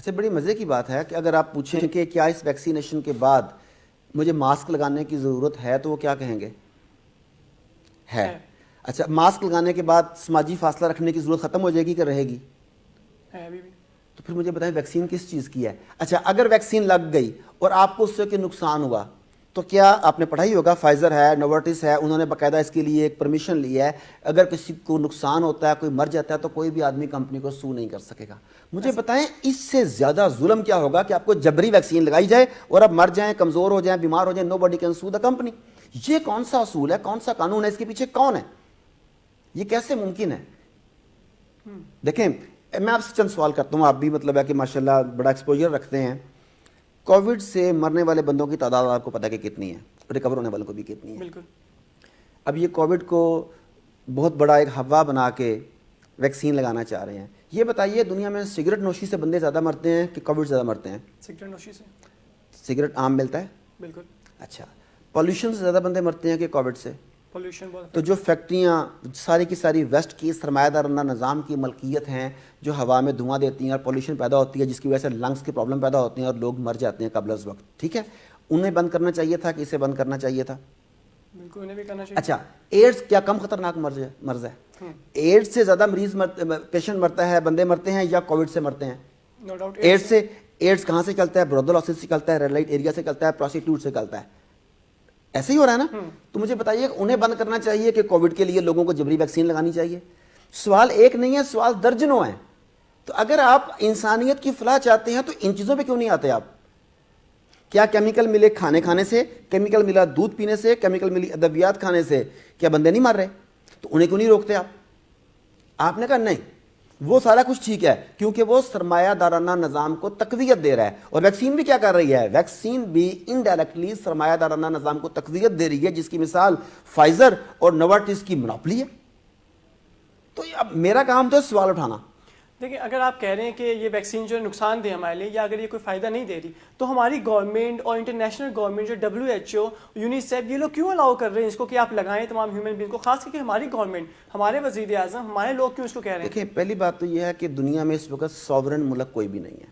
اچھا بڑی مزے کی بات ہے کہ اگر آپ پوچھیں کہ کیا اس ویکسینیشن کے بعد مجھے ماسک لگانے کی ضرورت ہے تو وہ کیا کہیں گے؟ ہے۔ اچھا ماسک لگانے کے بعد سماجی فاصلہ رکھنے کی ضرورت ختم ہو جائے گی کہ رہے گی؟ ہے ابھی بھی۔ تو پھر مجھے بتائیں ویکسین کس چیز کی ہے؟ اچھا اگر ویکسین لگ گئی اور آپ کو اس سے کہ نقصان ہوا تو کیا آپ نے پڑھا ہی ہوگا، فائزر ہے، نوورٹس ہے، انہوں نے باقاعدہ اس کے لیے ایک پرمیشن لی ہے، اگر کسی کو نقصان ہوتا ہے، کوئی مر جاتا ہے تو کوئی بھی آدمی کمپنی کو سو نہیں کر سکے گا۔ مجھے بتائیں اس سے زیادہ ظلم کیا ہوگا کہ آپ کو جبری ویکسین لگائی جائے اور اب مر جائیں، کمزور ہو جائیں، بیمار ہو جائیں، nobody can sue the company. یہ کون سا اصول ہے، کون سا قانون ہے، اس کے پیچھے کون ہے؟ یہ کیسے ممکن ہے؟ دیکھیں میں آپ سے چند سوال کرتا ہوں، آپ بھی مطلب ہے کہ ماشاءاللہ بڑا ایکسپوجر رکھتے ہیں۔ کووڈ سے مرنے والے بندوں کی تعداد آپ کو پتہ کہ کتنی ہے، ریکور ہونے والوں کو بھی کتنی ہے۔ بالکل۔ اب یہ کووڈ کو بہت بڑا ایک ہوا بنا کے ویکسین لگانا چاہ رہے ہیں۔ یہ بتائیے دنیا میں سگریٹ نوشی سے بندے زیادہ مرتے ہیں کہ کووڈ زیادہ مرتے ہیں؟ سگریٹ نوشی سے۔ سگریٹ عام ملتا ہے؟ بالکل۔ اچھا پولیوشن سے زیادہ بندے مرتے ہیں کہ کووڈ سے؟ پولیوشن بہت۔ تو جو فیکٹریاں ساری کی ساری ویسٹ کی سرمایہ دارانہ نظام کی ملکیت ہیں، جو ہوا میں دھواں دیتی ہیں اور پولیوشن پیدا ہوتی ہے جس کی وجہ سے لنگس کی پرابلم پیدا ہوتی ہیں اور لوگ مر جاتے ہیں قبل از وقت، ٹھیک ہے، انہیں بند کرنا چاہیے تھا کہ اسے بند کرنا چاہیے تھا؟ بالکل انہیں بھی کرنا چاہیے۔ اچھا ایڈز کیا کم خطرناک مرض ہے؟ ایڈز سے زیادہ مریض پیشنٹ مرتا ہے، بندے مرتے ہیں یا کووڈ سے مرتے ہیں؟ No doubt. ایڈز کہاں سے چلتا ہے؟ برودلوسس سے چلتا ہے، ریڈ لائٹ ایریا سے چلتا ہے، پروسٹیٹیوٹ سے چلتا ہے، ایسے ہی ہو رہا ہے نا؟ تو مجھے بتائیے انہیں بند کرنا چاہیے کہ کووڈ کے لیے لوگوں کو جبری ویکسین لگانی چاہیے؟ سوال ایک نہیں ہے، سوال درجنوں ہیں۔ تو اگر آپ انسانیت کی فلاح چاہتے ہیں تو ان چیزوں پہ کیوں نہیں آتے آپ؟ کیا کیمیکل ملے کھانے سے، کیمیکل ملا دودھ پینے سے، کیمیکل ملی ادویات کھانے سے، کیا بندے نہیں مر رہے؟ تو انہیں کیوں نہیں روکتے آپ؟ آپ نے کہا نہیں وہ سارا کچھ ٹھیک ہے کیونکہ وہ سرمایہ دارانہ نظام کو تقویت دے رہا ہے، اور ویکسین بھی کیا کر رہی ہے؟ ویکسین بھی انڈائریکٹلی سرمایہ دارانہ نظام کو تقویت دے رہی ہے، جس کی مثال فائزر اور نوورٹس کی منوپلی ہے۔ تو اب میرا کام تو ہے سوال اٹھانا۔ دیکھیں اگر آپ کہہ رہے ہیں کہ یہ ویکسین جو نقصان دے ہمارے لیے، یا اگر یہ کوئی فائدہ نہیں دے رہی، تو ہماری گورنمنٹ اور انٹرنیشنل گورنمنٹ جو WHO، یونیسیف، یہ لوگ کیوں الاؤ کر رہے ہیں اس کو کہ آپ لگائیں تمام ہیومن بینگ کو؟ خاص کر کے ہماری گورنمنٹ، ہمارے وزیر اعظم، ہمارے لوگ کیوں اس کو کہہ رہے ہیں؟ دیکھیں پہلی بات تو یہ ہے کہ دنیا میں اس وقت سوورن ملک کوئی بھی نہیں ہے۔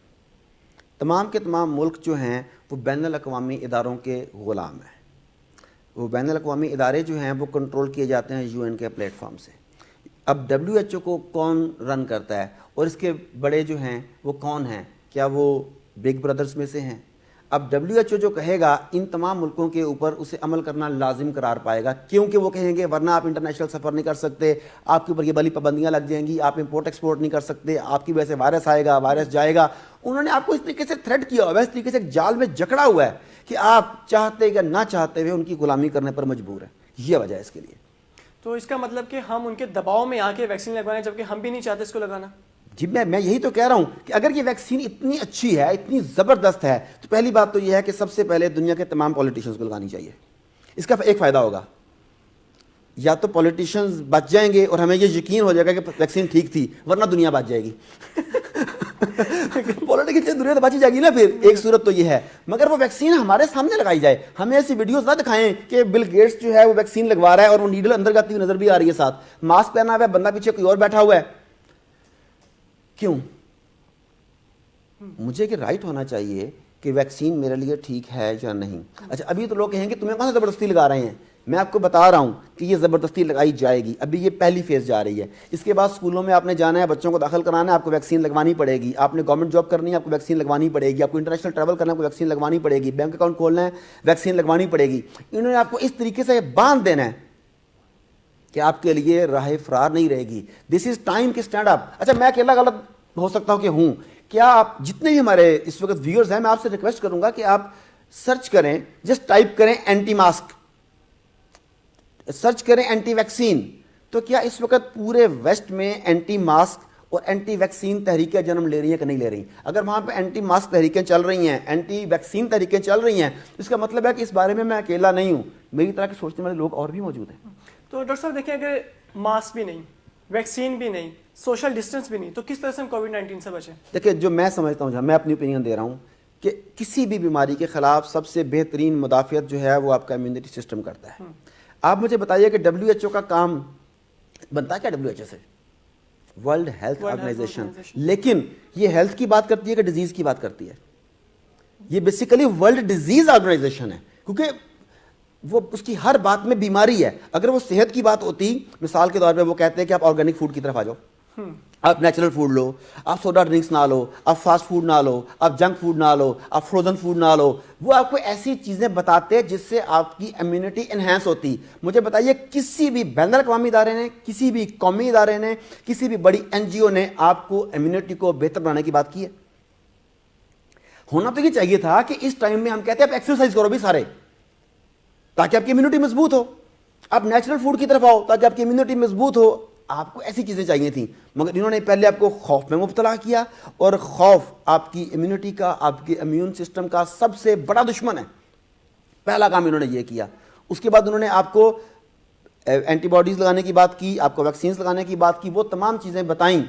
تمام کے تمام ملک جو ہیں وہ بین الاقوامی اداروں کے غلام ہیں۔ وہ بین الاقوامی ادارے جو ہیں وہ کنٹرول کیے جاتے ہیں UN کے پلیٹ فارم سے۔ اب WHO کو کون رن کرتا ہے اور اس کے بڑے جو ہیں وہ کون ہیں؟ کیا وہ بگ بردرز میں سے ہیں؟ اب WHO جو کہے گا ان تمام ملکوں کے اوپر اسے عمل کرنا لازم قرار پائے گا، کیونکہ وہ کہیں گے ورنہ آپ انٹرنیشنل سفر نہیں کر سکتے، آپ کے اوپر یہ بڑی پابندیاں لگ جائیں گی، آپ امپورٹ ایکسپورٹ نہیں کر سکتے، آپ کی وجہ سے وائرس آئے گا، وائرس جائے گا۔ انہوں نے آپ کو اس طریقے سے تھریٹ کیا ہوا ہے، اس طریقے سے ایک جال میں جکڑا ہوا ہے کہ آپ چاہتے یا نہ چاہتے ہوئے ان کی غلامی کرنے پر مجبور ہیں۔ یہ وجہ ہے اس کے لیے۔ تو اس کا مطلب کہ ہم ان کے دباؤ میں آ کے ویکسین لگوائیں جبکہ ہم بھی نہیں چاہتے اس کو لگانا؟ جی میں یہی تو کہہ رہا ہوں کہ اگر یہ ویکسین اتنی اچھی ہے، اتنی زبردست ہے، تو پہلی بات تو یہ ہے کہ سب سے پہلے دنیا کے تمام پولیٹیشنز کو لگانی چاہیے۔ اس کا ایک فائدہ ہوگا، یا تو پولیٹیشنز بچ جائیں گے اور ہمیں یہ یقین ہو جائے گا کہ ویکسین ٹھیک تھی، ورنہ دنیا بچ جائے گی۔ پولیٹیکل دنیا تو بچ ہی جائے گی نا پھر، ایک صورت تو یہ ہے۔ مگر وہ ویکسین ہمارے سامنے لگائی جائے، ہمیں ایسی ویڈیوز نہ دکھائیں کہ بل گیٹس جو ہے وہ ویکسین لگوا رہا ہے اور وہ نیڈل اندر جاتی ہوئی نظر بھی آ رہی ہے، ساتھ ماسک پہنا ہوا ہے، بندہ پیچھے کوئی اور بیٹھا ہوا ہے۔ کیوں؟ مجھے کہ رائٹ ہونا چاہیے کہ ویکسین میرے لیے ٹھیک ہے یا نہیں۔ اچھا ابھی تو لوگ کہیں گے تمہیں کون سا زبردستی لگا رہے ہیں؟ میں آپ کو بتا رہا ہوں کہ یہ زبردستی لگائی جائے گی۔ ابھی یہ پہلی فیز جا رہی ہے، اس کے بعد اسکولوں میں آپ نے جانا ہے، بچوں کو داخل کرانا ہے، آپ کو ویکسین لگوانی پڑے گی۔ آپ نے گورنمنٹ جاب کرنی ہے، آپ کو ویکسین لگوانی پڑے گی۔ آپ کو انٹرنیشنل ٹریول کرنا ہے، آپ کو ویکسین لگوانی پڑے گی۔ بینک اکاؤنٹ کھولنا ہے، ویکسین لگوانی پڑے گی۔ انہوں نے آپ کو اس طریقے سے باندھ دینا ہے کہ آپ کے لیے راہ فرار نہیں رہے گی۔ دس از ٹائم کہ اسٹینڈ اپ۔ اچھا میں اکیلا غلط ہو سکتا ہوں کہ ہوں، کیا آپ جتنے بھی ہمارے اس وقت ویورز ہیں، میں آپ سے ریکویسٹ کروں گا کہ آپ سرچ کریں، جسٹ ٹائپ کریں اینٹی ماسک، سرچ کریں اینٹی ویکسین، تو کیا اس وقت پورے ویسٹ میں اینٹی ماسک اور اینٹی ویکسین تحریکیں جنم لے رہی ہیں کہ نہیں لے رہی؟ اگر وہاں پہ اینٹی ماسک تحریکیں چل رہی ہیں، اینٹی ویکسین تحریکیں چل رہی ہیں، اس کا مطلب ہے کہ اس بارے میں اکیلا نہیں ہوں، میری طرح کے سوچنے والے لوگ اور بھی موجود ہیں۔ تو ڈاکٹر صاحب دیکھیں اگر ماسک بھی نہیں، ویکسین بھی نہیں، سوشل ڈسٹینس بھی نہیں، تو کس طرح سے ہم کووڈ-19 سے بچیں؟ دیکھیں جو میں سمجھتا ہوں، میں اپنی اوپینین دے رہا ہوں کہ کسی بھی بیماری کے خلاف سب سے بہترین مدافعت جو ہے وہ آپ کا امیونٹی سسٹم کرتا ہے۔ آپ مجھے بتائیے کہ WHO کا کام بنتا ہے کیا؟ WHO سے world health World Health organization. Organization. لیکن یہ ہیلتھ کی بات کرتی ہے کہ ڈیزیز کی بات کرتی ہے؟ یہ بیسیکلی ورلڈ ڈیزیز آرگنائزیشن ہے, کیونکہ وہ اس کی ہر بات میں بیماری ہے. اگر وہ صحت کی بات ہوتی, مثال کے طور پہ وہ کہتے ہیں کہ آپ آرگینک فوڈ کی طرف آ جاؤ, آپ نیچرل فوڈ لو, آپ سوڈا ڈرنکس نہ لو, آپ فاسٹ فوڈ نہ لو, آپ جنک فوڈ نہ لو, آپ فروزن فوڈ نہ لو, وہ آپ کو ایسی چیزیں بتاتے جس سے آپ کی امیونٹی انہینس ہوتی. مجھے بتائیے کسی بھی بین الاقوامی ادارے نے, کسی بھی قومی ادارے نے, کسی بھی بڑی این جی او نے آپ کو امیونٹی کو بہتر بنانے کی بات کی ہے؟ ہونا تو یہ چاہیے تھا کہ اس ٹائم میں ہم کہتے ہیں آپ ایکسرسائز کرو بھی سارے تاکہ آپ کی امیونٹی مضبوط ہو, آپ نیچرل فوڈ کی طرف آؤ تاکہ آپ کی امیونٹی مضبوط ہو. آپ کو ایسی چیزیں چاہیے تھیں, مگر انہوں نے پہلے آپ کو خوف میں مبتلا کیا, اور خوف آپ کی امیونٹی کا, آپ کے امیون سسٹم کا سب سے بڑا دشمن ہے. پہلا کام انہوں نے یہ کیا. اس کے بعد انہوں نے آپ کو اینٹی باڈیز لگانے کی بات کی, آپ کو ویکسینز لگانے کی بات کی, وہ تمام چیزیں بتائیں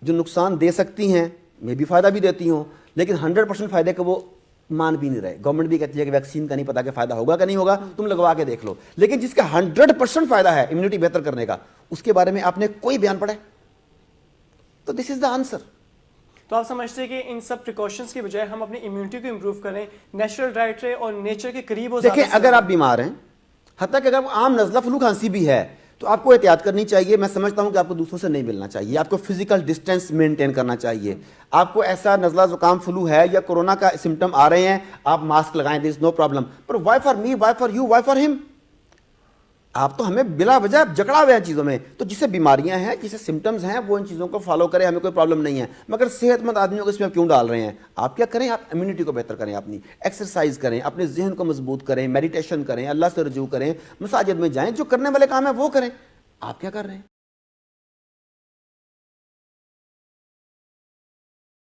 جو نقصان دے سکتی ہیں, میں بھی فائدہ بھی دیتی ہوں, لیکن 100% فائدے کا وہ مان بھی نہیں رہے. گورنمنٹ بھی کہتی ہے کہ ویکسین کا نہیں پتا کہ فائدہ ہوگا کہ نہیں ہوگا, تم لگوا کے دیکھ لو. لیکن جس کا 100% فائدہ ہے امیونٹی بہتر کرنے کا, اس کے بارے میں آپ نے کوئی بیان پڑھا ہے؟ تو دس از دا آنسر. تو آپ سمجھتے ہیں کہ ان سب پریکاشنز کی بجائے ہم اپنی امیونٹی کو امپروو کریں, نیچرل ڈائٹ رہے اور نیچر کے قریب ہو. دیکھیں, اگر آپ بیمار ہیں, حتیٰ کہ اگر عام نزلہ فلو کھانسی بھی ہے, تو آپ کو احتیاط کرنی چاہیے. میں سمجھتا ہوں کہ آپ کو دوسروں سے نہیں ملنا چاہیے, آپ کو فزیکل ڈسٹینس مینٹین کرنا چاہیے. آپ کو ایسا نزلہ زکام فلو ہے یا کورونا کا سمٹم آ رہے ہیں, آپ ماسک لگائیں, دیر از نو پرابلم. پر why for me, why for you, why for ہم؟ آپ تو ہمیں بلا وجہ جکڑا ہوئے ہیں چیزوں میں. تو جسے بیماریاں ہیں, جسے سمٹمز ہیں, وہ ان چیزوں کو فالو کرے, ہمیں کوئی پرابلم نہیں ہے. مگر صحت مند آدمیوں کو اس میں کیوں ڈال رہے ہیں؟ آپ کیا کریں, آپ امیونٹی کو بہتر کریں, اپنی ایکسرسائز کریں, اپنے ذہن کو مضبوط کریں, میڈیٹیشن کریں, اللہ سے رجوع کریں, مساجد میں جائیں, جو کرنے والے کام ہیں وہ کریں. آپ کیا کر رہے ہیں؟